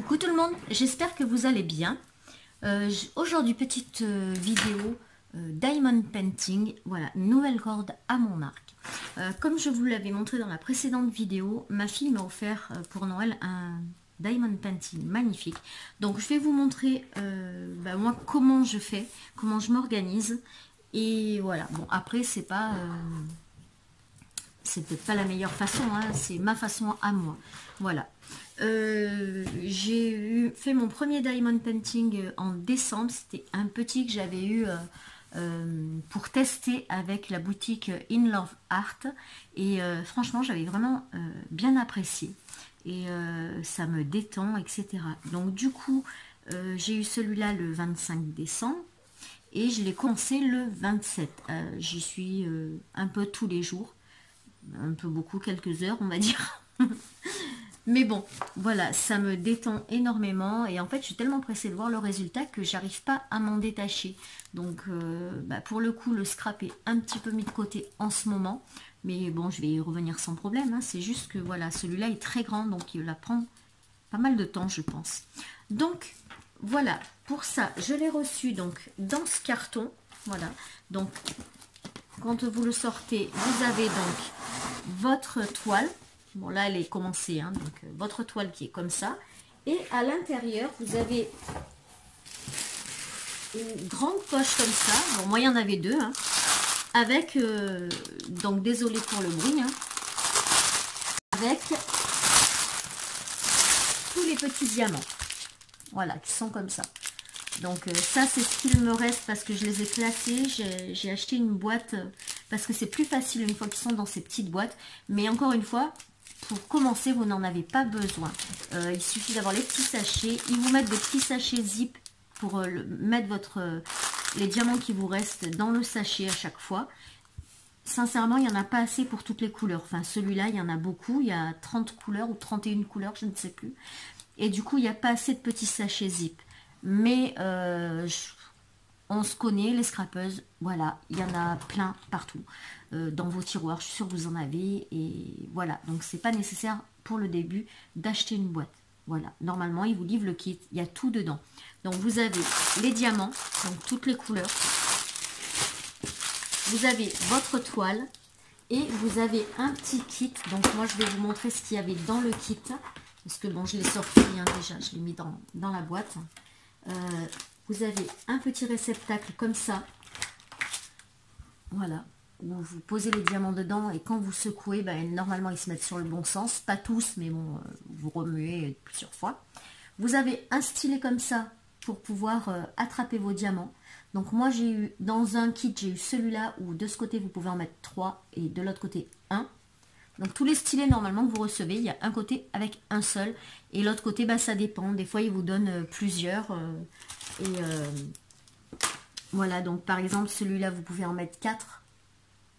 Coucou tout le monde, j'espère que vous allez bien. Aujourd'hui, petite vidéo Diamond Painting. Voilà, une nouvelle corde à mon arc. Comme je vous l'avais montré dans la précédente vidéo, ma fille m'a offert pour Noël un Diamond Painting magnifique. Donc je vais vous montrer moi comment je fais, comment je m'organise. Et voilà, bon après c'est peut-être pas la meilleure façon, hein, c'est ma façon à moi. Voilà. J'ai fait mon premier diamond painting en décembre. C'était un petit que j'avais eu pour tester avec la boutique In Love Art. Et franchement, j'avais vraiment bien apprécié. Et ça me détend, etc. Donc du coup, j'ai eu celui-là le 25 décembre. Et je l'ai commencé le 27. J'y suis un peu tous les jours. Un peu beaucoup, quelques heures on va dire. Mais bon, voilà, ça me détend énormément. Et en fait, je suis tellement pressée de voir le résultat que j'arrive pas à m'en détacher. Donc, pour le coup, le scrap est un petit peu mis de côté en ce moment. Mais bon, je vais y revenir sans problème. Hein. C'est juste que, voilà, celui-là est très grand. Donc, il va prendre pas mal de temps, je pense. Donc, voilà, pour ça, je l'ai reçu donc dans ce carton. Voilà, donc, quand vous le sortez, vous avez donc votre toile. Bon, là, elle est commencée, hein, donc votre toile qui est comme ça. Et à l'intérieur, vous avez une grande poche comme ça. Bon, moi, il y en avait deux. Hein, avec, donc, désolé pour le bruit, hein, avec tous les petits diamants. Voilà, qui sont comme ça. Donc, ça, c'est ce qu'il me reste parce que je les ai classés. J'ai acheté une boîte parce que c'est plus facile une fois qu'ils sont dans ces petites boîtes. Mais encore une fois, pour commencer, vous n'en avez pas besoin. Il suffit d'avoir les petits sachets. Ils vous mettent des petits sachets zip pour mettre les diamants qui vous restent dans le sachet à chaque fois. Sincèrement, il n'y en a pas assez pour toutes les couleurs. Enfin, celui-là, il y en a beaucoup. Il y a 30 couleurs ou 31 couleurs, je ne sais plus. Et du coup, il n'y a pas assez de petits sachets zip. Mais on se connaît, les scrapeuses. Voilà, il y en a plein partout. Dans vos tiroirs, je suis sûre que vous en avez. Et voilà, donc c'est pas nécessaire pour le début d'acheter une boîte. Voilà, normalement, ils vous livrent le kit. Il y a tout dedans. Donc, vous avez les diamants, donc toutes les couleurs. Vous avez votre toile. Et vous avez un petit kit. Donc, moi, je vais vous montrer ce qu'il y avait dans le kit. Parce que, bon, je l'ai sorti hein, déjà. Je l'ai mis dans la boîte. Vous avez un petit réceptacle comme ça. Voilà. Où vous posez les diamants dedans et quand vous secouez, ben, normalement ils se mettent sur le bon sens. Pas tous, mais bon, vous remuez plusieurs fois. Vous avez un stylet comme ça pour pouvoir attraper vos diamants. Donc moi j'ai eu, dans un kit, j'ai eu celui-là où de ce côté vous pouvez en mettre 3 et de l'autre côté 1. Donc tous les stylets normalement que vous recevez, il y a un côté avec un seul et l'autre côté, bah, ça dépend. Des fois ils vous donnent plusieurs. Voilà, donc par exemple celui-là vous pouvez en mettre 4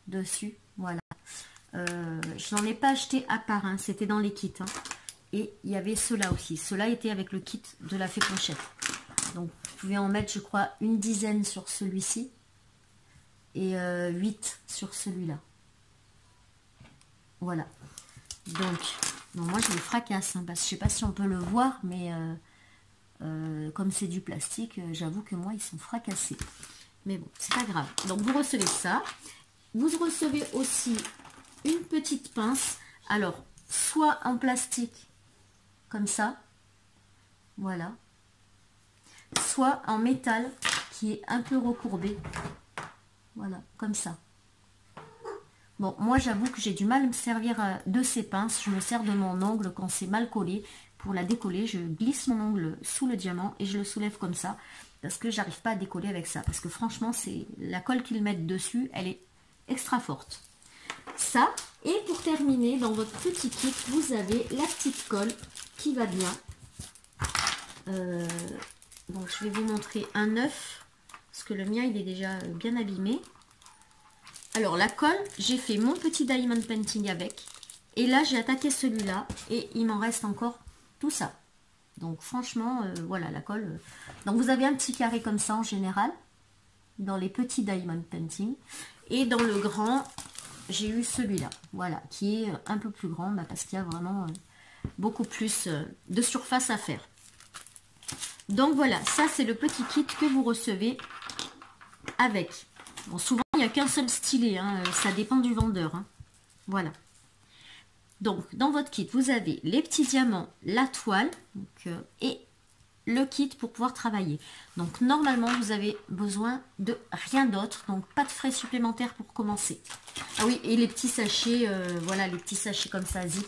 dessus, voilà. Je n'en ai pas acheté à part, hein, c'était dans les kits. Hein. Et il y avait ceux-là aussi. Ceux-là étaient avec le kit de la fée Clochette. Donc vous pouvez en mettre, je crois, une dizaine sur celui-ci. Et 8 sur celui-là. Voilà. Donc, bon, moi je les fracasse, hein, parce que je sais pas si on peut le voir, mais comme c'est du plastique, j'avoue que moi ils sont fracassés. Mais bon, c'est pas grave. Donc vous recevez ça. Vous recevez aussi une petite pince. Alors, soit en plastique, comme ça. Voilà. Soit en métal, qui est un peu recourbé. Voilà, comme ça. Bon, moi j'avoue que j'ai du mal à me servir de ces pinces. Je me sers de mon ongle quand c'est mal collé. Pour la décoller, je glisse mon ongle sous le diamant et je le soulève comme ça. Parce que j'arrive pas à décoller avec ça. Parce que franchement, c'est la colle qu'ils mettent dessus, elle est extra forte. Ça, et pour terminer, dans votre petit kit, vous avez la petite colle qui va bien. Bon, je vais vous montrer un neuf, parce que le mien, il est déjà bien abîmé. Alors, la colle, j'ai fait mon petit diamond painting avec. Et là, j'ai attaqué celui-là, et il m'en reste encore tout ça. Donc, franchement, voilà, la colle. Donc, vous avez un petit carré comme ça, en général, dans les petits diamond painting. Et dans le grand, j'ai eu celui-là, voilà, qui est un peu plus grand, parce qu'il y a vraiment beaucoup plus de surface à faire. Donc voilà, ça c'est le petit kit que vous recevez avec. Bon, souvent il n'y a qu'un seul stylet, hein, ça dépend du vendeur. Hein. Voilà. Donc dans votre kit, vous avez les petits diamants, la toile donc, et le kit pour pouvoir travailler. Donc normalement vous avez besoin de rien d'autre, donc pas de frais supplémentaires pour commencer. Ah oui, et les petits sachets, voilà, les petits sachets comme ça, zip.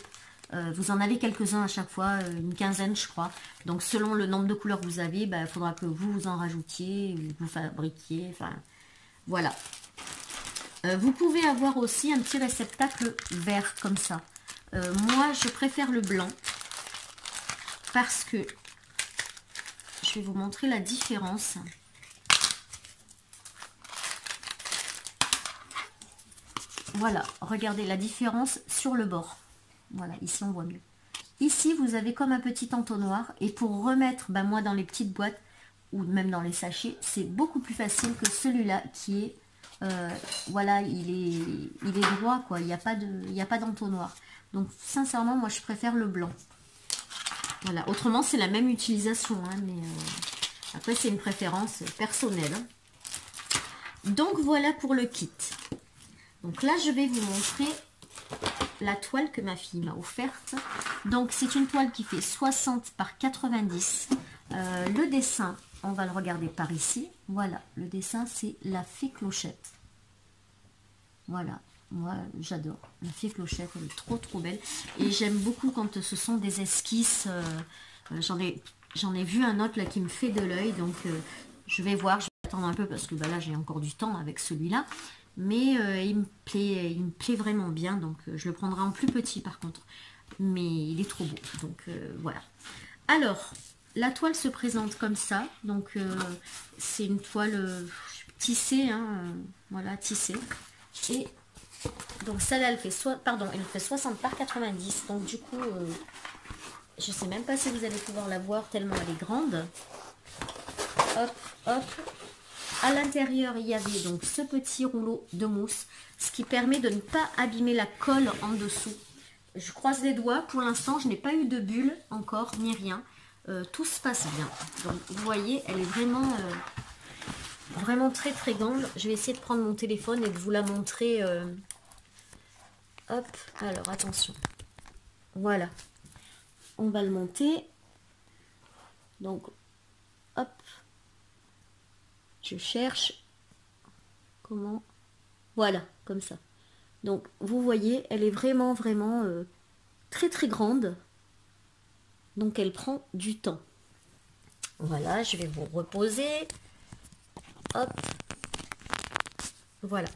Vous en avez quelques-uns à chaque fois, une quinzaine je crois. Donc selon le nombre de couleurs que vous avez, il faudra que vous en rajoutiez, vous fabriquiez, enfin voilà. Vous pouvez avoir aussi un petit réceptacle vert comme ça. Moi je préfère le blanc parce que je vais vous montrer la différence. Voilà, regardez la différence sur le bord. Voilà, ici on voit mieux. Ici, vous avez comme un petit entonnoir. Et pour remettre, moi dans les petites boîtes, ou même dans les sachets, c'est beaucoup plus facile que celui-là qui est... voilà, il est droit, quoi. Il n'y a pas d'entonnoir. Donc, sincèrement, moi, je préfère le blanc. Voilà, autrement, c'est la même utilisation. Hein, mais après, c'est une préférence personnelle. Hein. Donc, voilà pour le kit. Donc là, je vais vous montrer la toile que ma fille m'a offerte. Donc c'est une toile qui fait 60 par 90. Le dessin, on va le regarder par ici. Voilà, le dessin c'est la fée Clochette. Voilà, moi j'adore. La fée Clochette, elle est trop belle. Et j'aime beaucoup quand ce sont des esquisses. J'en ai vu un autre là qui me fait de l'œil. Donc je vais voir, je vais attendre un peu parce que là j'ai encore du temps avec celui-là. Mais il me plaît vraiment bien, donc je le prendrai en plus petit par contre. Mais il est trop beau, donc voilà. Alors, la toile se présente comme ça, donc c'est une toile tissée, hein, voilà, tissée. Et donc celle-là, elle fait 60 par 90, donc du coup, je sais même pas si vous allez pouvoir la voir tellement elle est grande. Hop, hop. À l'intérieur, il y avait donc ce petit rouleau de mousse, ce qui permet de ne pas abîmer la colle en dessous. Je croise les doigts, pour l'instant, je n'ai pas eu de bulle encore, ni rien. Tout se passe bien. Donc, vous voyez, elle est vraiment très grande. Je vais essayer de prendre mon téléphone et de vous la montrer. Hop, alors attention. Voilà. On va le monter. Donc, hop. Je cherche comment, voilà, comme ça. Donc, vous voyez, elle est vraiment très grande. Donc, elle prend du temps. Voilà, je vais vous reposer. Hop. Voilà.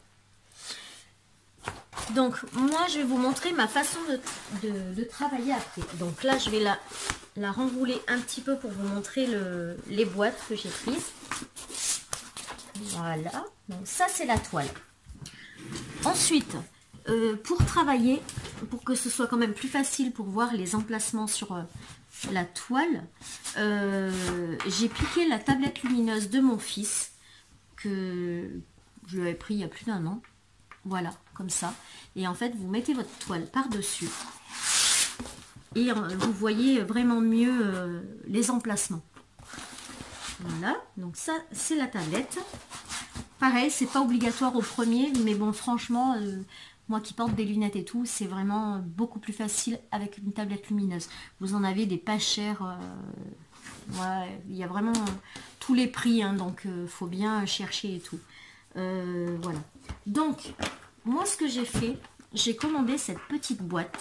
Donc, moi, je vais vous montrer ma façon de travailler après. Donc là, je vais la renrouler un petit peu pour vous montrer les boîtes que j'ai prises. Voilà, donc ça c'est la toile. Ensuite, pour travailler, pour que ce soit quand même plus facile pour voir les emplacements sur la toile, j'ai piqué la tablette lumineuse de mon fils, que je lui avais pris il y a plus d'1 an. Voilà, comme ça. Et en fait, vous mettez votre toile par-dessus. Et vous voyez vraiment mieux les emplacements. Voilà, donc ça c'est la tablette. Pareil, c'est pas obligatoire au premier, mais bon franchement, moi qui porte des lunettes et tout, c'est vraiment beaucoup plus facile avec une tablette lumineuse. Vous en avez des pas chers, ouais, il y a vraiment tous les prix, hein, donc faut bien chercher et tout. Voilà. Donc, moi ce que j'ai fait, j'ai commandé cette petite boîte.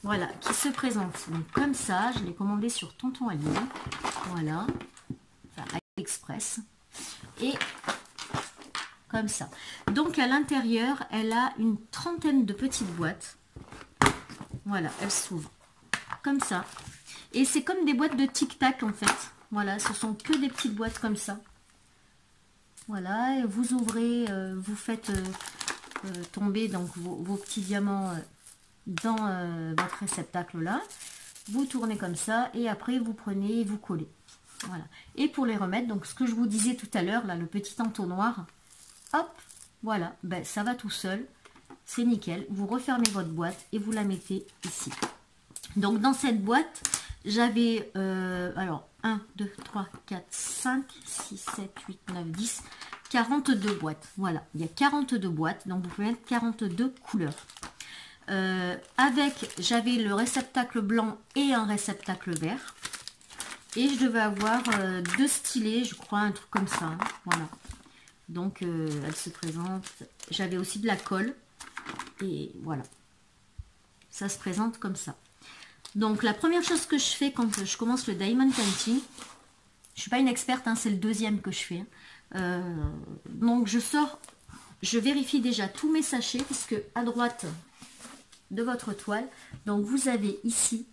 Voilà, qui se présente donc comme ça. Je l'ai commandé sur Tonton Ali. Voilà, enfin AliExpress. Et comme ça. Donc à l'intérieur, elle a une trentaine de petites boîtes. Voilà, elle s'ouvre comme ça. Et c'est comme des boîtes de tic-tac en fait. Voilà, ce sont que des petites boîtes comme ça. Voilà, et vous ouvrez, vous faites tomber donc vos petits diamants dans votre réceptacle là, vous tournez comme ça et après vous prenez et vous collez. Voilà. Et pour les remettre, donc ce que je vous disais tout à l'heure là, le petit entonnoir, hop, voilà, ben ça va tout seul. c'est nickel. Vous refermez votre boîte et vous la mettez ici. Donc dans cette boîte, j'avais alors 1, 2, 3, 4, 5, 6, 7, 8, 9, 10, 42 boîtes. Voilà, il y a 42 boîtes, donc vous pouvez mettre 42 couleurs. J'avais le réceptacle blanc et un réceptacle vert. Et je devais avoir 2 stylets, je crois, un truc comme ça. Hein, voilà. Donc elle se présente. J'avais aussi de la colle. Et voilà. Ça se présente comme ça. Donc la première chose que je fais quand je commence le diamond painting, je suis pas une experte, hein, c'est le deuxième que je fais. Donc je vérifie déjà tous mes sachets, puisque à droite de votre toile, donc vous avez ici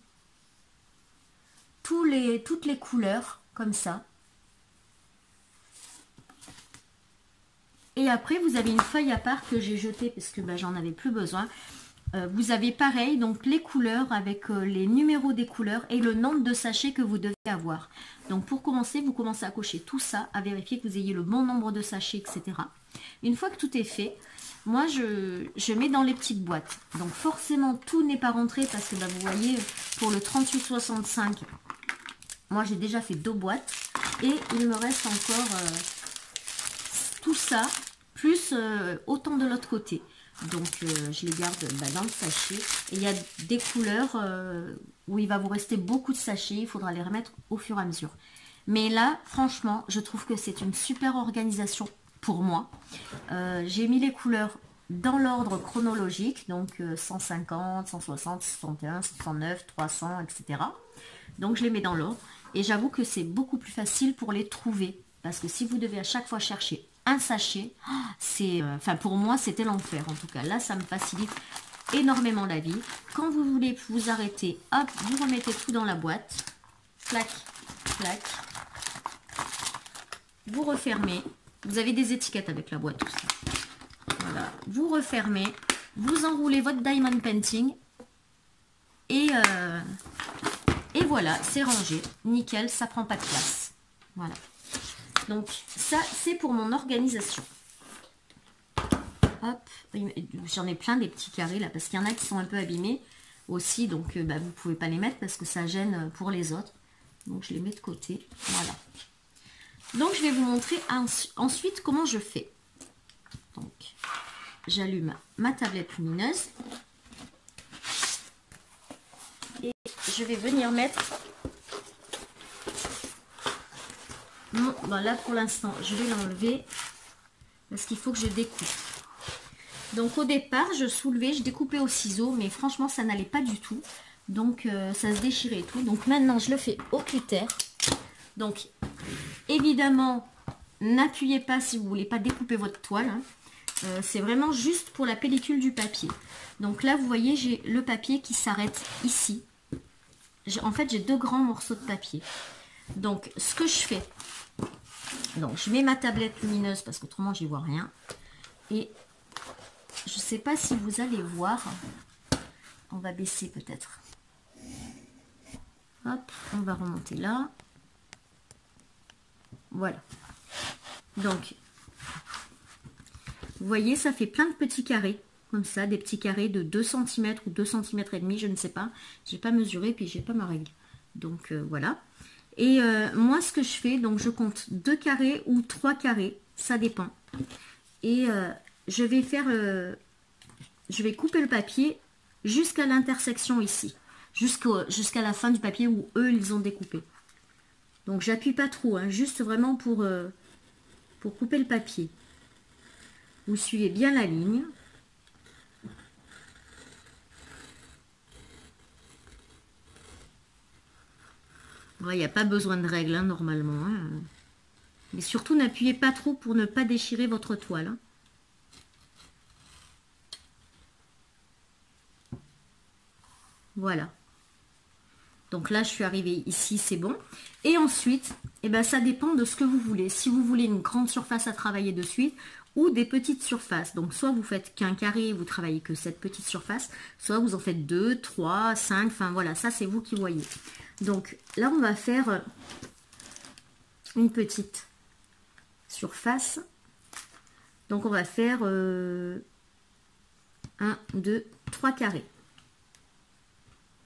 toutes les couleurs comme ça. Et après vous avez une feuille à part que j'ai jetée parce que j'en avais plus besoin. Vous avez pareil, donc les couleurs avec les numéros des couleurs et le nombre de sachets que vous devez avoir. Donc pour commencer, vous commencez à cocher tout ça, à vérifier que vous ayez le bon nombre de sachets, etc. Une fois que tout est fait, moi je mets dans les petites boîtes. Donc forcément tout n'est pas rentré parce que vous voyez, pour le 3865, moi j'ai déjà fait 2 boîtes et il me reste encore tout ça, plus autant de l'autre côté. Donc je les garde dans le sachet. Et il y a des couleurs où il va vous rester beaucoup de sachets. Il faudra les remettre au fur et à mesure. Mais là, franchement, je trouve que c'est une super organisation pour moi. J'ai mis les couleurs dans l'ordre chronologique. Donc 150, 160, 161, 109, 300, etc. Donc je les mets dans l'ordre. Et j'avoue que c'est beaucoup plus facile pour les trouver. Parce que si vous devez à chaque fois chercher un sachet, c'est, enfin pour moi c'était l'enfer en tout cas. Là ça me facilite énormément la vie. Quand vous voulez vous arrêter, hop, vous remettez tout dans la boîte, clac, clac, vous refermez. Vous avez des étiquettes avec la boîte aussi. Voilà, vous refermez, vous enroulez votre diamond painting et voilà, c'est rangé, nickel, ça prend pas de place. Voilà. Donc ça c'est pour mon organisation. Hop, j'en ai plein des petits carrés là parce qu'il y en a qui sont un peu abîmés aussi, donc vous ne pouvez pas les mettre parce que ça gêne pour les autres. Donc je les mets de côté. Voilà. Donc je vais vous montrer ensuite comment je fais. Donc j'allume ma tablette lumineuse et je vais venir mettre. Non, là pour l'instant, je vais l'enlever parce qu'il faut que je découpe. Donc au départ, je soulevais, je découpais au ciseau, mais franchement, ça n'allait pas du tout. Donc ça se déchirait et tout. Donc maintenant, je le fais au cutter. Donc évidemment, n'appuyez pas si vous ne voulez pas découper votre toile. Hein. C'est vraiment juste pour la pellicule du papier. Donc là, vous voyez, j'ai le papier qui s'arrête ici. En fait, j'ai 2 grands morceaux de papier. Donc ce que je fais... Donc je mets ma tablette lumineuse parce qu'autrement j'y vois rien. Et je sais pas si vous allez voir. On va baisser peut-être. Hop, on va remonter là. Voilà. Donc, vous voyez, ça fait plein de petits carrés. Comme ça, des petits carrés de 2 cm ou 2 cm et demi, je ne sais pas. J'ai pas mesuré, puis j'ai pas ma règle. Donc voilà. Et moi, ce que je fais, donc je compte 2 carrés ou 3 carrés, ça dépend. Et je vais faire, je vais couper le papier jusqu'à l'intersection ici, jusqu'à la fin du papier où eux, ils ont découpé. Donc, j'appuie pas trop, hein, juste vraiment pour couper le papier. Vous suivez bien la ligne. Il n'y a pas besoin de règle, hein, normalement. Hein. Mais surtout, n'appuyez pas trop pour ne pas déchirer votre toile. Hein. Voilà. Donc là, je suis arrivée ici, c'est bon. Et ensuite, eh ben, ça dépend de ce que vous voulez. Si vous voulez une grande surface à travailler de suite ou des petites surfaces. Donc, soit vous faites qu'un carré et vous travaillez que cette petite surface, soit vous en faites 2, 3, 5, enfin voilà, ça c'est vous qui voyez. Donc là, on va faire une petite surface. Donc on va faire 1, 2, 3 carrés.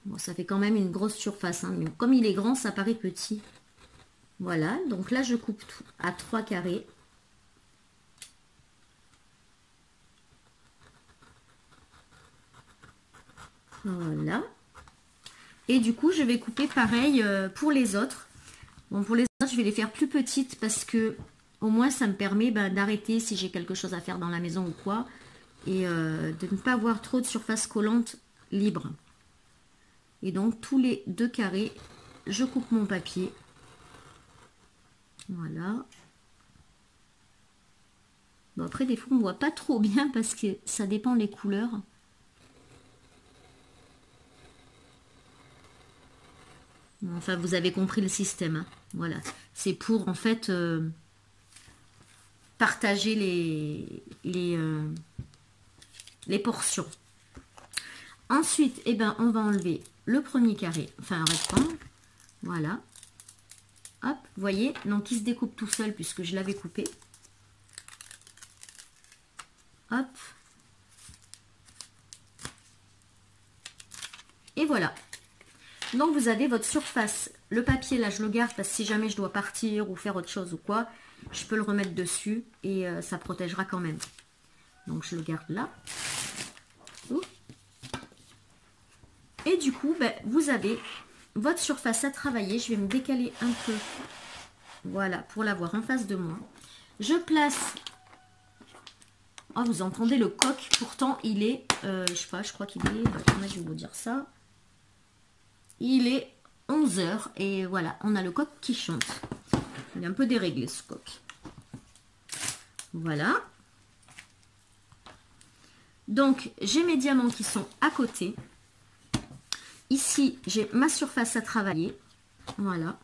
Bon, ça fait quand même une grosse surface, hein, mais comme il est grand, ça paraît petit. Voilà, donc là, je coupe tout à 3 carrés. Voilà. Et du coup, je vais couper pareil pour les autres. Bon, pour les autres, je vais les faire plus petites parce que au moins, ça me permet d'arrêter si j'ai quelque chose à faire dans la maison ou quoi. Et de ne pas avoir trop de surface collante libre. Et donc, tous les 2 carrés, je coupe mon papier. Voilà. Bon, après, des fois, on ne voit pas trop bien parce que ça dépend des couleurs. Enfin, vous avez compris le système. Hein. Voilà. C'est pour, en fait, partager les portions. Ensuite, eh ben, on va enlever le premier carré, enfin un rectangle. Voilà. Hop, vous voyez, donc il se découpe tout seul puisque je l'avais coupé. Hop. Et voilà. Donc vous avez votre surface. Le papier là, je le garde parce que si jamais je dois partir ou faire autre chose ou quoi, je peux le remettre dessus et ça protégera quand même. Donc je le garde là. Ouh. Et du coup, ben, vous avez votre surface à travailler. Je vais me décaler un peu. Voilà, pour l'avoir en face de moi. Je place... Oh, vous entendez le coq. Pourtant, il est... je sais pas, je crois qu'il est... Attendez, je vais vous dire ça. Il est 11 h. Et voilà, on a le coq qui chante. Il est un peu déréglé, ce coq. Voilà. Donc, j'ai mes diamants qui sont à côté. Ici, j'ai ma surface à travailler. Voilà.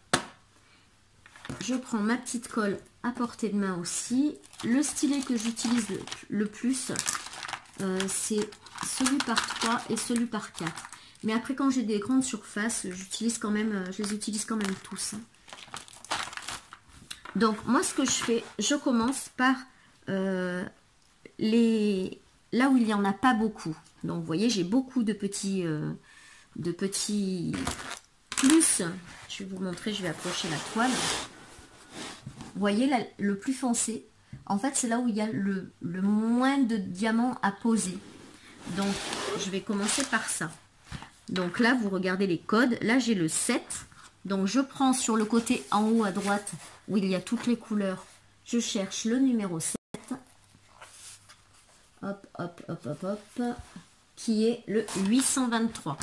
Je prends ma petite colle à portée de main aussi. Le stylet que j'utilise le plus, c'est celui par 3 et celui par 4. Mais après, quand j'ai des grandes surfaces, j'utilise quand même, je les utilise quand même tous. Donc, moi, ce que je fais, je commence par là où il n'y en a pas beaucoup. Donc, vous voyez, j'ai beaucoup de petits plus. Je vais vous montrer, je vais approcher la toile. Vous voyez, là, le plus foncé, en fait, c'est là où il y a le moins de diamants à poser. Donc, je vais commencer par ça. Donc là, vous regardez les codes. Là, j'ai le 7. Donc, je prends sur le côté en haut à droite, où il y a toutes les couleurs, je cherche le numéro 7. Hop, hop, hop, hop, hop. Qui est le 823.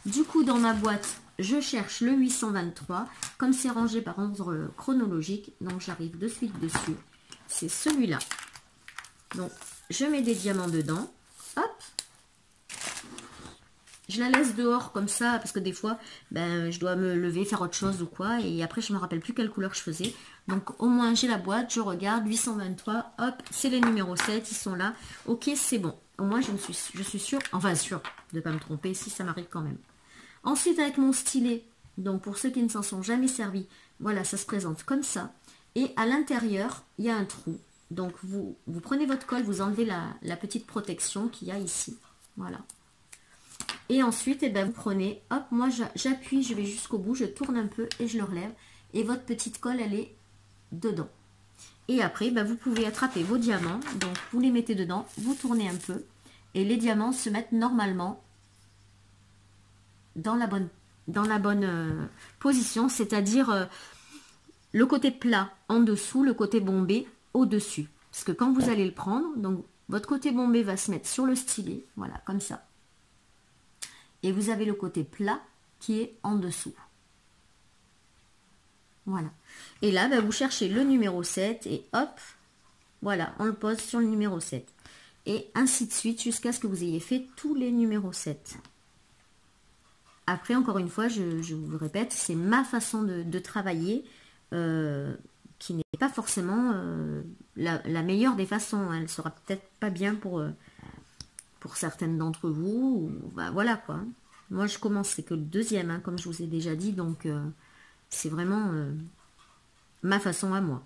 Du coup, dans ma boîte, je cherche le 823. Comme c'est rangé par ordre chronologique, donc j'arrive de suite dessus. C'est celui-là. Donc, je mets des diamants dedans. Hop. Je la laisse dehors comme ça, parce que des fois, ben, je dois me lever, faire autre chose ou quoi. Et après, je ne me rappelle plus quelle couleur je faisais. Donc, au moins, j'ai la boîte, je regarde, 823. Hop, c'est les numéros 7, ils sont là. Ok, c'est bon. Au moins, je suis sûre, enfin sûre de ne pas me tromper, si ça m'arrive quand même. Ensuite, avec mon stylet, donc pour ceux qui ne s'en sont jamais servis, voilà, ça se présente comme ça. Et à l'intérieur, il y a un trou. Donc, vous prenez votre colle, vous enlevez la petite protection qu'il y a ici. Voilà. Et ensuite, eh ben, vous prenez, hop, moi j'appuie, je vais jusqu'au bout, je tourne un peu et je le relève. Et votre petite colle, elle est dedans. Et après, ben, vous pouvez attraper vos diamants. Donc, vous les mettez dedans, vous tournez un peu. Et les diamants se mettent normalement dans la bonne position. C'est-à-dire le côté plat en dessous, le côté bombé au-dessus. Parce que quand vous allez le prendre, donc votre côté bombé va se mettre sur le stylet. Voilà, comme ça. Et vous avez le côté plat qui est en dessous. Voilà. Et là, ben, vous cherchez le numéro 7 et hop, voilà, on le pose sur le numéro 7. Et ainsi de suite jusqu'à ce que vous ayez fait tous les numéros 7. Après, encore une fois, je vous le répète, c'est ma façon de travailler qui n'est pas forcément la meilleure des façons. Elle sera peut-être pas bien pour certaines d'entre vous. Ou, bah, voilà quoi. Moi, je commence, c'est que le deuxième, hein, comme je vous ai déjà dit. Donc, c'est vraiment ma façon à moi.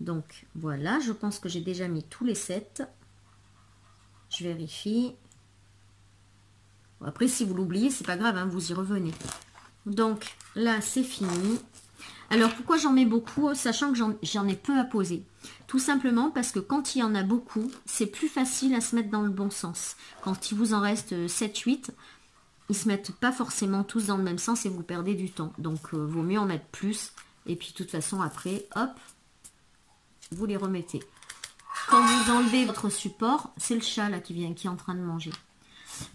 Donc voilà, je pense que j'ai déjà mis tous les 7. Je vérifie. Après, si vous l'oubliez, c'est pas grave, hein, vous y revenez. Donc là, c'est fini. Alors, pourquoi j'en mets beaucoup, sachant que j'en ai peu à poser? Tout simplement parce que quand il y en a beaucoup, c'est plus facile à se mettre dans le bon sens. Quand il vous en reste 7-8, ils se mettent pas forcément tous dans le même sens et vous perdez du temps. Donc, vaut mieux en mettre plus. Et puis, de toute façon, après, hop, vous les remettez. Quand vous enlevez votre support, c'est le chat là qui est en train de manger.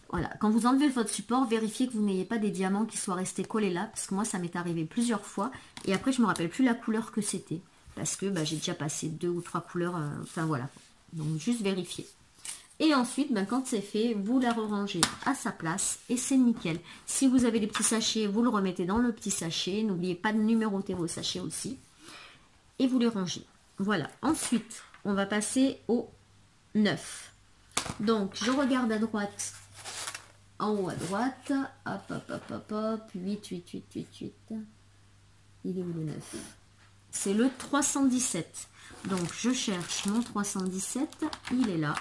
Voilà, quand vous enlevez votre support, vérifiez que vous n'ayez pas des diamants qui soient restés collés là, parce que moi ça m'est arrivé plusieurs fois, et après je me rappelle plus la couleur que c'était, parce que bah, j'ai déjà passé 2 ou 3 couleurs, enfin voilà, donc juste vérifier. Et ensuite, ben, quand c'est fait, vous la rangez à sa place, et c'est nickel. Si vous avez des petits sachets, vous le remettez dans le petit sachet, n'oubliez pas de numéroter vos sachets aussi, et vous les rangez. Voilà, ensuite, on va passer au 9. Donc, je regarde à droite, en haut à droite, hop, hop, hop, hop, hop, 8, 8, 8, 8, 8. Il est où le 9? C'est le 317. Donc, je cherche mon 317, il est là.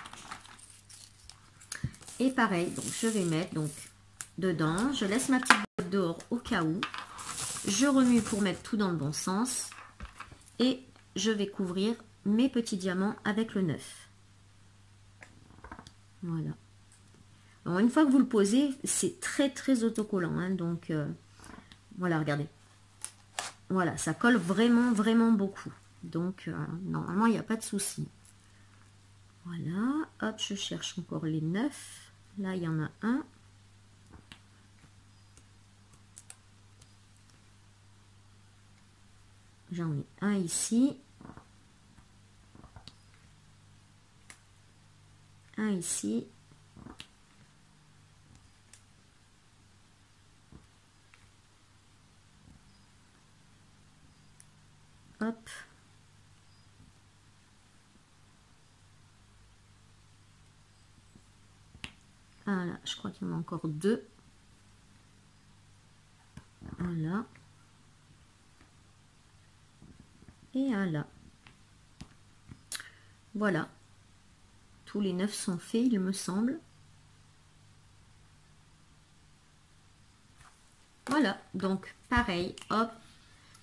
Et pareil, donc je vais mettre donc dedans, je laisse ma petite boîte dehors au cas où. Je remue pour mettre tout dans le bon sens. Et je vais couvrir mes petits diamants avec le 9. Voilà. Alors, une fois que vous le posez, c'est très très autocollant, hein, donc voilà, regardez. Voilà, ça colle vraiment vraiment beaucoup. Donc normalement il n'y a pas de souci. Voilà, hop, je cherche encore les 9. Là il y en a un. J'en ai un ici. Un ici. Hop. Voilà, je crois qu'il y en a encore 2. Voilà. Et voilà. Voilà. Tous les 9 sont faits, il me semble. Voilà, donc pareil, hop,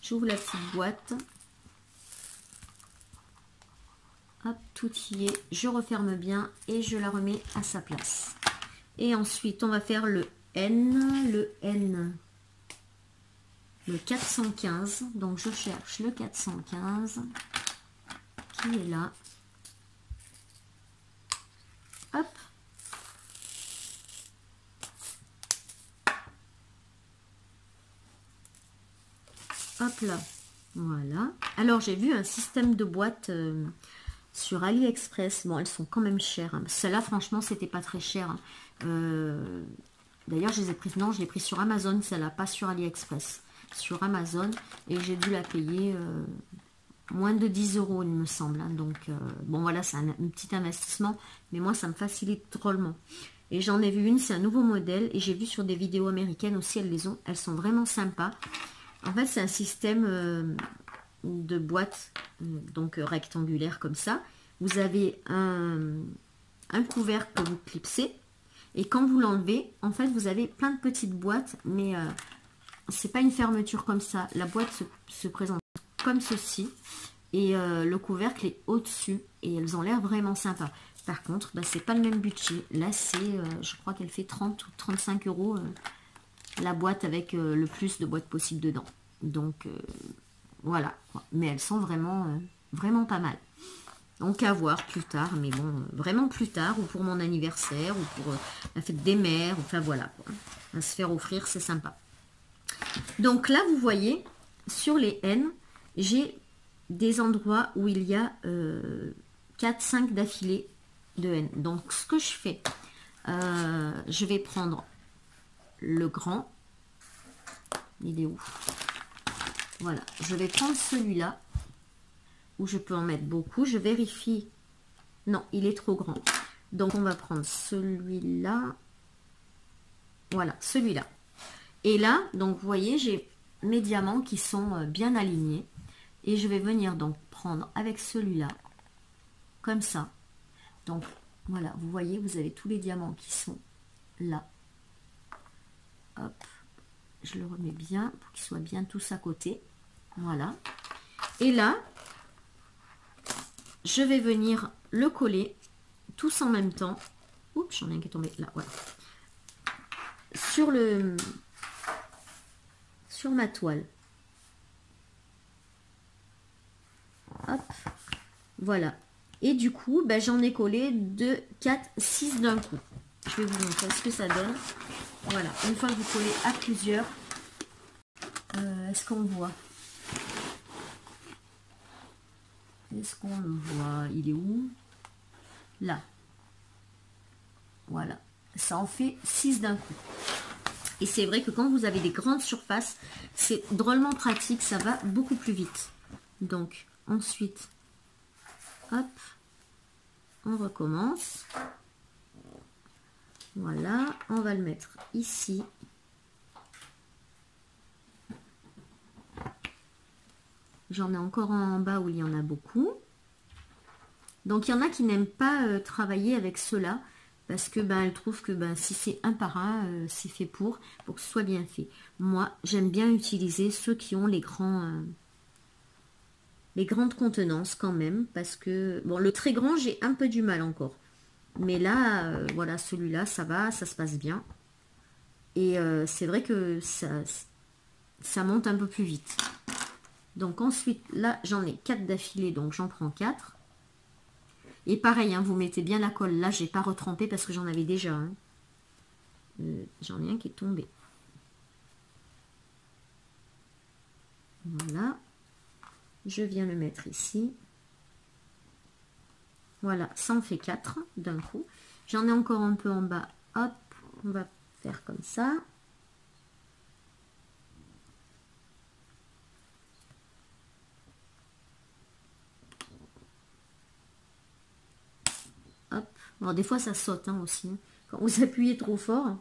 j'ouvre la petite boîte. Hop, tout y est, je referme bien et je la remets à sa place. Et ensuite, on va faire le N, le 415. Donc, je cherche le 415 qui est là. Hop. Hop là. Voilà. Alors, j'ai vu un système de boîte sur AliExpress. Bon, elles sont quand même chères. Hein. Celle-là, franchement, c'était pas très cher. Hein. D'ailleurs, je les ai prises. Non, je l'ai prise sur Amazon. Celle-là, pas sur AliExpress. Sur Amazon. Et j'ai dû la payer moins de 10 €, il me semble. Hein. Donc, bon, voilà, c'est un petit investissement. Mais moi, ça me facilite drôlement. Et j'en ai vu une, c'est un nouveau modèle. Et j'ai vu sur des vidéos américaines aussi, elles les ont. Elles sont vraiment sympas. En fait, c'est un système de boîte, donc rectangulaire comme ça. Vous avez un couvercle que vous clipsez. Et quand vous l'enlevez, en fait, vous avez plein de petites boîtes. Mais c'est pas une fermeture comme ça. La boîte se présente comme ceci. Et le couvercle est au-dessus. Et elles ont l'air vraiment sympas. Par contre, bah, c'est pas le même budget. Là, c'est, je crois qu'elle fait 30 ou 35 € la boîte avec le plus de boîtes possible dedans. Donc, voilà. Mais elles sont vraiment, vraiment pas mal. Donc, à voir plus tard. Mais bon, vraiment plus tard. Ou pour mon anniversaire. Ou pour la fête des mères. Enfin, voilà. Quoi. À se faire offrir, c'est sympa. Donc là, vous voyez, sur les N, j'ai des endroits où il y a 4-5 d'affilée de N. Donc, ce que je fais, je vais prendre le grand. Il est où? Voilà, je vais prendre celui-là, où je peux en mettre beaucoup. Je vérifie. Non, il est trop grand. Donc, on va prendre celui-là. Voilà, celui-là. Et là, donc, vous voyez, j'ai mes diamants qui sont bien alignés. Et je vais venir donc prendre avec celui-là, comme ça. Donc voilà, vous voyez, vous avez tous les diamants qui sont là. Hop, je le remets bien pour qu'ils soient bien tous à côté. Voilà. Et là, je vais venir le coller tous en même temps. Oups, j'en ai un qui est tombé là, voilà. Sur ma toile. Hop, voilà. Et du coup, ben, j'en ai collé 2, 4, 6 d'un coup. Je vais vous montrer ce que ça donne. Voilà, une fois que vous collez à plusieurs, est-ce qu'on voit? Est-ce qu'on le voit? Il est où? Là. Voilà. Ça en fait 6 d'un coup. Et c'est vrai que quand vous avez des grandes surfaces, c'est drôlement pratique, ça va beaucoup plus vite. Donc, ensuite, hop, on recommence. Voilà, on va le mettre ici. J'en ai encore un en bas où il y en a beaucoup. Donc, il y en a qui n'aiment pas travailler avec ceux-là parce que ben, elles trouvent que ben, si c'est un par un, c'est fait pour que ce soit bien fait. Moi, j'aime bien utiliser ceux qui ont les grandes contenances quand même parce que, bon, le très grand, j'ai un peu du mal encore. Mais là, voilà, celui-là, ça va, ça se passe bien. Et c'est vrai que ça monte un peu plus vite. Donc ensuite, là, j'en ai 4 d'affilée, donc j'en prends 4. Et pareil, hein, vous mettez bien la colle. Là, j'ai pas retrempé parce que j'en avais déjà un. J'en ai un qui est tombé. Voilà. Je viens le mettre ici. Voilà, ça en fait 4 d'un coup. J'en ai encore un peu en bas. Hop, on va faire comme ça. Hop. Alors des fois ça saute hein, aussi. Hein. Quand vous appuyez trop fort.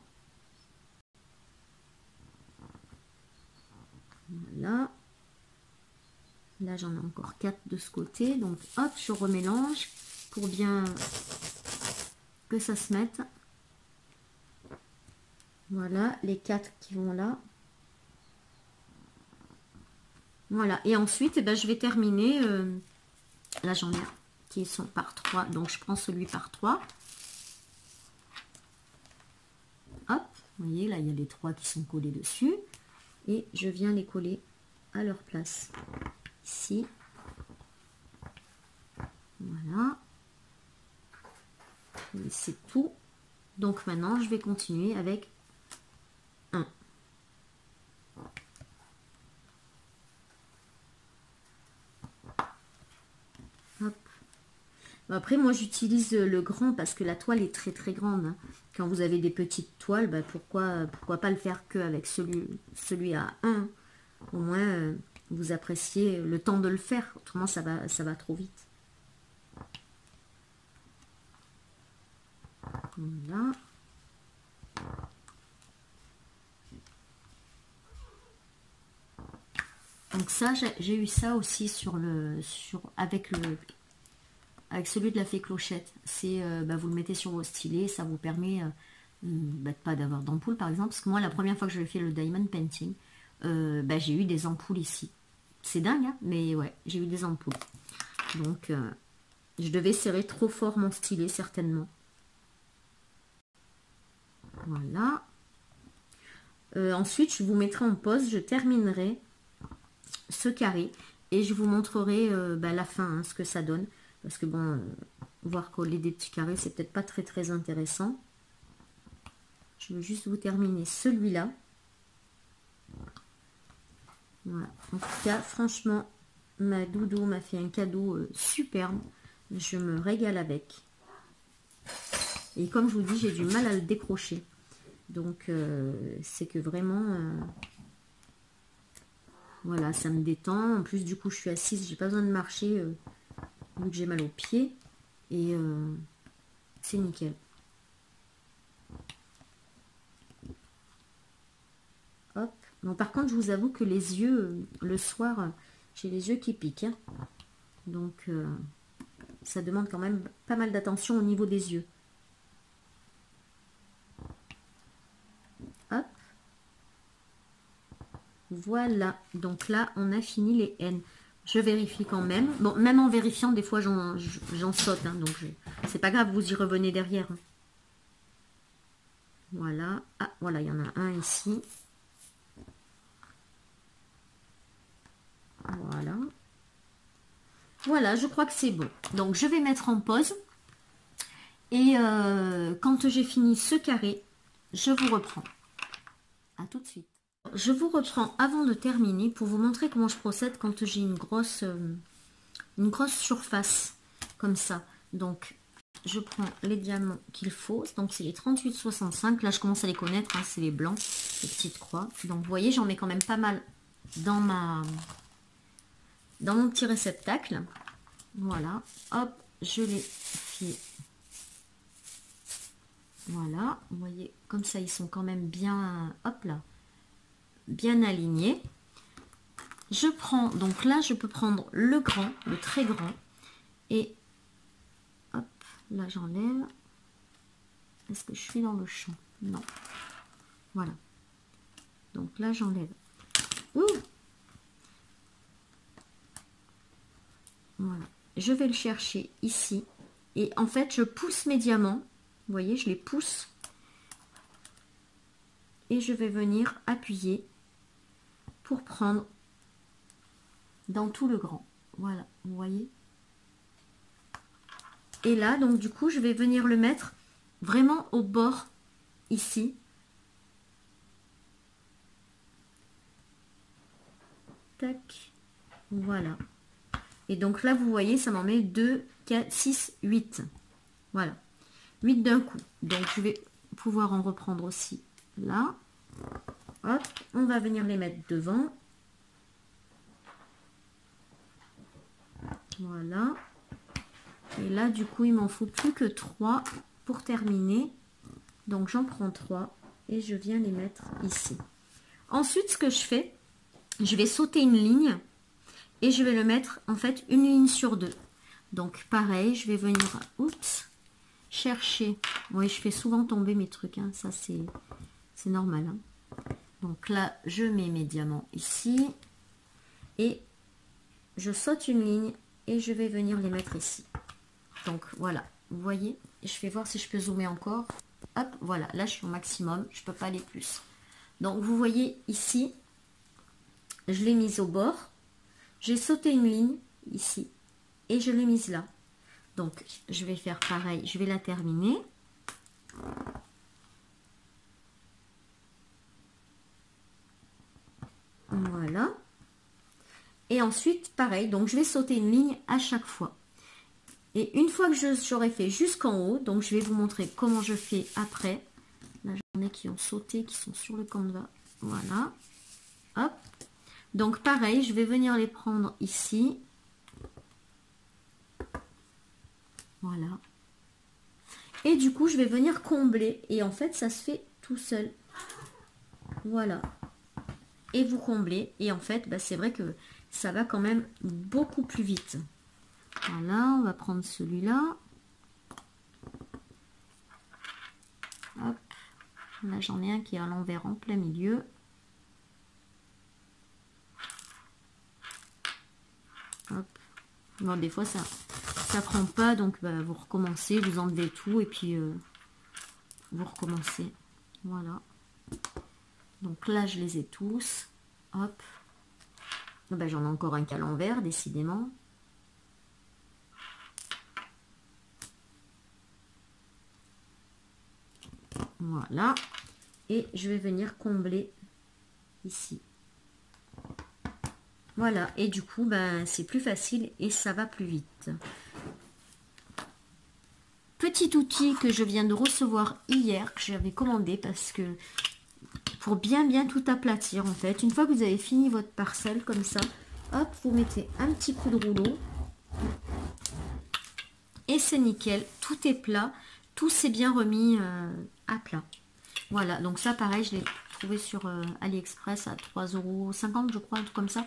Voilà. Là j'en ai encore 4 de ce côté. Donc hop, je remélange pour bien que ça se mette. Voilà, les 4 qui vont là. Voilà, et ensuite, eh ben, je vais terminer. Là, j'en ai un qui sont par 3. Donc, je prends celui par 3. Hop, vous voyez, là, il y a les 3 qui sont collés dessus. Et je viens les coller à leur place. Ici. Voilà. Et c'est tout. Donc, maintenant, je vais continuer avec un. Hop. Après, moi, j'utilise le grand parce que la toile est très très grande. Hein. Quand vous avez des petites toiles, bah, pourquoi pas le faire qu'avec celui à 1. Au moins, vous appréciez le temps de le faire. Autrement, ça va trop vite. Voilà. Donc ça, j'ai eu ça aussi avec celui de la fée clochette. C'est bah, vous le mettez sur vos stylets, ça vous permet bah, pas d'avoir d'ampoule par exemple. Parce que moi, la première fois que j'ai fait le diamond painting, bah, j'ai eu des ampoules ici. C'est dingue, hein, mais ouais, j'ai eu des ampoules. Donc, je devais serrer trop fort mon stylet, certainement. Voilà. Ensuite, je vous mettrai en pause, je terminerai ce carré et je vous montrerai bah, la fin, hein, ce que ça donne. Parce que bon, voir coller des petits carrés, c'est peut-être pas très très intéressant. Je veux juste vous terminer celui-là. Voilà. En tout cas, franchement, ma doudou m'a fait un cadeau superbe. Je me régale avec. Et comme je vous dis, j'ai du mal à le décrocher. Donc, c'est que vraiment... voilà, ça me détend. En plus, du coup, je suis assise. J'ai pas besoin de marcher vu que j'ai mal aux pieds. Et c'est nickel. Hop. Bon, par contre, je vous avoue que les yeux, le soir, J'ai les yeux qui piquent, hein. Donc ça demande quand même pas mal d'attention au niveau des yeux. Hop. Voilà, donc là on a fini les N. Je vérifie quand même. Bon, même en vérifiant, des fois j'en saute, hein, donc c'est pas grave, vous y revenez derrière. Voilà. Ah, voilà, il y en a un ici. Voilà. Voilà, je crois que c'est bon. Donc je vais mettre en pause. Et quand j'ai fini ce carré, je vous reprends. À tout de suite. Je vous reprends avant de terminer pour vous montrer comment je procède quand j'ai une grosse surface comme ça. Donc je prends les diamants qu'il faut. Donc c'est les 38,65. Là je commence à les connaître, hein, c'est les blancs, les petites croix. Donc vous voyez, j'en mets quand même pas mal dans mon petit réceptacle. Voilà, hop, je les fais. Voilà, vous voyez, comme ça ils sont quand même bien, hop là, bien alignés. Je prends, donc là je peux prendre le grand, le très grand, et hop, là j'enlève. Est-ce que je suis dans le champ? Non. Voilà. Donc là j'enlève. Ouh! Voilà. Je vais le chercher ici. Et en fait, je pousse mes diamants. Vous voyez, je les pousse. Et je vais venir appuyer pour prendre dans tout le grand. Voilà, vous voyez. Et là, donc du coup, je vais venir le mettre vraiment au bord ici. Tac. Voilà. Et donc là, vous voyez, ça m'en met 2, 4, 6, 8. Voilà. 8 d'un coup. Donc, je vais pouvoir en reprendre aussi là. Hop, on va venir les mettre devant. Voilà. Et là, du coup, il m'en faut plus que 3 pour terminer. Donc, j'en prends 3 et je viens les mettre ici. Ensuite, ce que je fais, je vais sauter une ligne. Et je vais le mettre, en fait, une ligne sur 2. Donc, pareil, je vais venir, oups, chercher. Oui, je fais souvent tomber mes trucs, hein, ça c'est normal. Hein. Donc là, je mets mes diamants ici. Et je saute une ligne et je vais venir les mettre ici. Donc, voilà, vous voyez. Je vais voir si je peux zoomer encore. Hop, voilà, là, je suis au maximum. Je ne peux pas aller plus. Donc, vous voyez ici, je l'ai mise au bord. J'ai sauté une ligne ici et je l'ai mise là. Donc, je vais faire pareil. Je vais la terminer. Voilà. Et ensuite, pareil. Donc, je vais sauter une ligne à chaque fois. Et une fois que j'aurai fait jusqu'en haut, donc je vais vous montrer comment je fais après. Là, j'en ai qui ont sauté, qui sont sur le canevas. Voilà. Hop. Donc pareil, je vais venir les prendre ici. Voilà. Et du coup, je vais venir combler. Et en fait, ça se fait tout seul. Voilà. Et vous comblez. Et en fait, bah, c'est vrai que ça va quand même beaucoup plus vite. Voilà, on va prendre celui-là. Hop. Là, j'en ai un qui est à l'envers en plein milieu. Hop. Bon, des fois ça prend pas, donc bah, vous recommencez, vous enlevez tout et puis vous recommencez. Voilà. Donc là je les ai tous. Hop. Bah, j'en ai encore un qui est à l'envers, décidément. Voilà. Et je vais venir combler ici. Voilà, et du coup, ben, c'est plus facile et ça va plus vite. Petit outil que je viens de recevoir hier, que j'avais commandé parce que pour bien tout aplatir en fait. Une fois que vous avez fini votre parcelle comme ça, hop, vous mettez un petit coup de rouleau et c'est nickel, tout est plat, tout s'est bien remis à plat. Voilà, donc ça pareil, je l'ai trouvé sur AliExpress à 3,50 € je crois, un truc comme ça.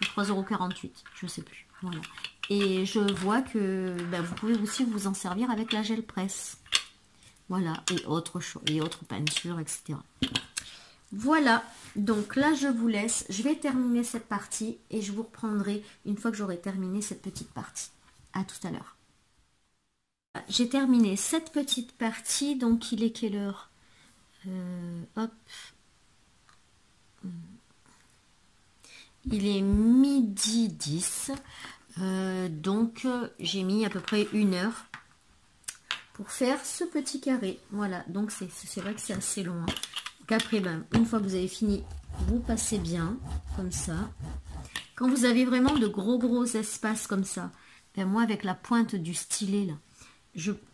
3,48 €, je sais plus. Voilà. Et je vois que vous pouvez aussi vous en servir avec la gel presse. Voilà, et autres choses, et autres peintures, etc. Voilà, donc là je vous laisse. Je vais terminer cette partie et je vous reprendrai une fois que j'aurai terminé cette petite partie. À tout à l'heure. J'ai terminé cette petite partie, donc il est quelle heure? Hop. Il est midi 10. Donc j'ai mis à peu près 1 heure pour faire ce petit carré. Voilà, donc c'est vrai que c'est assez long. Hein. Donc après, une fois que vous avez fini, vous passez bien, comme ça. Quand vous avez vraiment de gros espaces comme ça, moi avec la pointe du stylet là,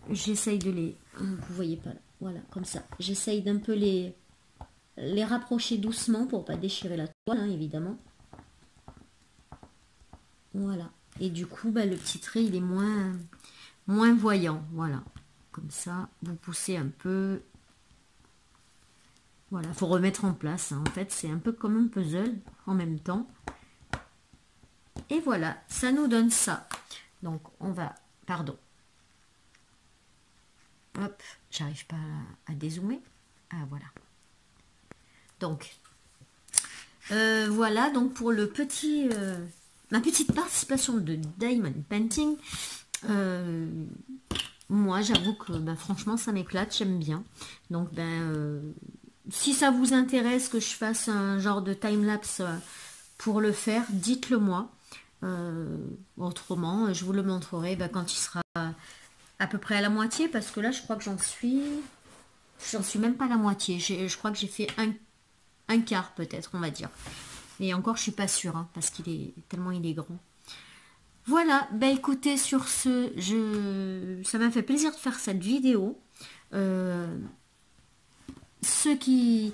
j'essaye de les... Vous voyez pas là, voilà, comme ça. J'essaye d'un peu les rapprocher doucement pour pas déchirer la toile, hein, évidemment. Voilà. Et du coup, le petit trait, il est moins voyant. Voilà. Comme ça, vous poussez un peu. Voilà, il faut remettre en place. Hein. En fait, c'est un peu comme un puzzle en même temps. Et voilà, ça nous donne ça. Donc, on va... Pardon. Hop, j'arrive pas à dézoomer. Ah, voilà. Donc, voilà, donc pour le petit... ma petite participation de Diamond Painting, moi j'avoue que franchement ça m'éclate, j'aime bien. Donc si ça vous intéresse que je fasse un genre de time-lapse pour le faire, dites-le moi. Autrement, je vous le montrerai quand il sera à peu près à la moitié, parce que là je crois que j'en suis même pas à la moitié. Je crois que j'ai fait un quart peut-être, on va dire. Et encore, je suis pas sûre, hein, parce qu'il est tellement il est grand. Voilà, écoutez, sur ce, ça m'a fait plaisir de faire cette vidéo. Ceux qui...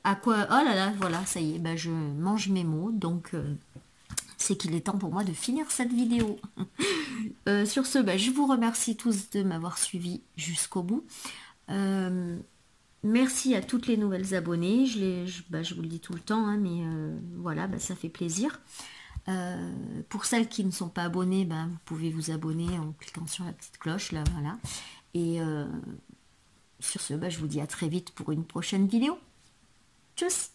à quoi... Oh là là, voilà, ça y est, je mange mes mots, donc c'est qu'il est temps pour moi de finir cette vidéo. Sur ce, je vous remercie tous de m'avoir suivi jusqu'au bout. Merci à toutes les nouvelles abonnées, je vous le dis tout le temps, hein, mais voilà, ça fait plaisir. Pour celles qui ne sont pas abonnées, vous pouvez vous abonner en cliquant sur la petite cloche, là, voilà. Et sur ce, je vous dis à très vite pour une prochaine vidéo. Tchuss!